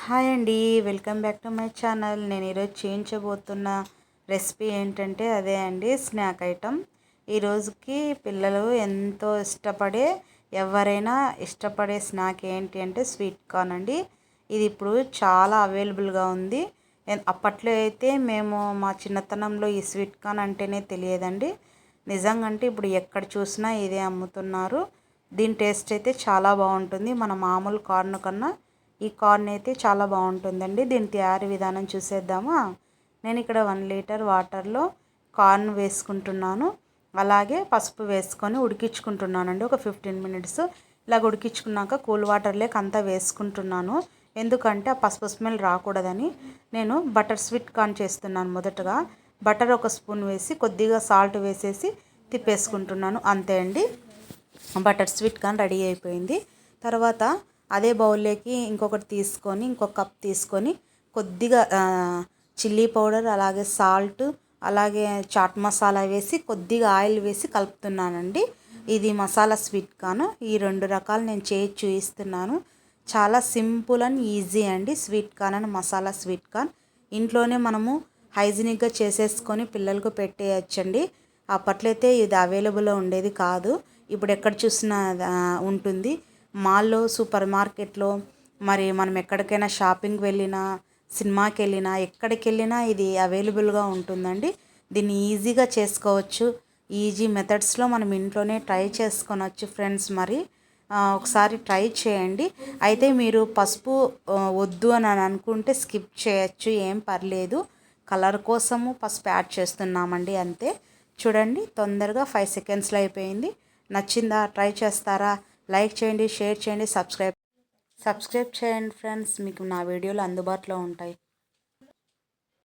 Hi అండి, welcome back to my channel. నేను ఈరోజు చేయించబోతున్న రెసిపీ ఏంటంటే అదే అండి, స్నాక్ ఐటమ్. ఈరోజుకి పిల్లలు ఎంతో ఎవరైనా ఇష్టపడే స్నాక్ ఏంటి అంటే స్వీట్ కార్న్ అండి. ఇది ఇప్పుడు చాలా అవైలబుల్గా ఉంది. అప్పట్లో అయితే మేము మా చిన్నతనంలో ఈ స్వీట్ కార్న్ అంటేనే తెలియదండి. నిజంగా అంటే ఇప్పుడు ఎక్కడ చూసినా ఇదే అమ్ముతున్నారు. దీని టేస్ట్ అయితే చాలా బాగుంటుంది. మన మామూలు కార్న్ కన్నా ఈ కార్న్ అయితే చాలా బాగుంటుందండి. దీని తయారీ విధానం చూసేద్దామా. నేను ఇక్కడ 1 లీటర్ వాటర్లో కార్న్ వేసుకుంటున్నాను. అలాగే పసుపు వేసుకొని ఉడికించుకుంటున్నానండి. ఒక 15 మినిట్స్ ఇలాగ ఉడికించుకున్నాక కూల్ వాటర్లోకి అంతా వేసుకుంటున్నాను. ఎందుకంటే ఆ పసుపు స్మెల్ రాకూడదని. నేను బటర్ స్వీట్ కార్న్ చేస్తున్నాను. మొదటగా బటర్ ఒక స్పూన్ వేసి కొద్దిగా సాల్ట్ వేసేసి తిప్పేసుకుంటున్నాను. అంతే అండి, బటర్ స్వీట్ కార్న్ రెడీ అయిపోయింది. తర్వాత అదే బౌల్లోకి ఇంకొకటి తీసుకొని ఇంకొక కప్ తీసుకొని కొద్దిగా చిల్లీ పౌడర్, అలాగే సాల్ట్, అలాగే చాట్ మసాలా వేసి కొద్దిగా ఆయిల్ వేసి కలుపుతున్నానండి. ఇది మసాలా స్వీట్ కార్న్. ఈ 2 రకాలు నేను చేసి చూపిస్తున్నాను. చాలా సింపుల్ అండ్ ఈజీ అండి. Sweet corn and masala sweet corn ఇంట్లోనే మనము హైజీనిక్గా చేసేసుకొని పిల్లలకు పెట్టేయచ్చండి. అప్పట్లో అయితే ఇది అవైలబుల్లో ఉండేది కాదు. ఇప్పుడు ఎక్కడ చూసినా ఉంటుంది. మాల్లో, సూపర్ మార్కెట్లో, మరి మనం ఎక్కడికైనా షాపింగ్కి వెళ్ళినా, సినిమాకి వెళ్ళినా, ఎక్కడికి వెళ్ళినా ఇది అవైలబుల్గా ఉంటుందండి. దీన్ని ఈజీగా చేసుకోవచ్చు. ఈజీ మెథడ్స్లో మనం ఇంట్లోనే ట్రై చేసుకొనవచ్చు ఫ్రెండ్స్. మరి ఒకసారి ట్రై చేయండి. అయితే మీరు పసుపు వద్దు అని అనుకుంటే స్కిప్ చేయొచ్చు, ఏం పర్లేదు. కలర్ కోసము పసుపు యాడ్ చేస్తున్నామండి, అంతే. చూడండి, తొందరగా 5 సెకండ్స్లో అయిపోయింది. నచ్చిందా? ట్రై చేస్తారా? లైక్ చేయండి, షేర్ చేయండి, సబ్స్క్రైబ్ చేయండి ఫ్రెండ్స్. మీకు నా వీడియోలు అందుబాటులో ఉంటాయి.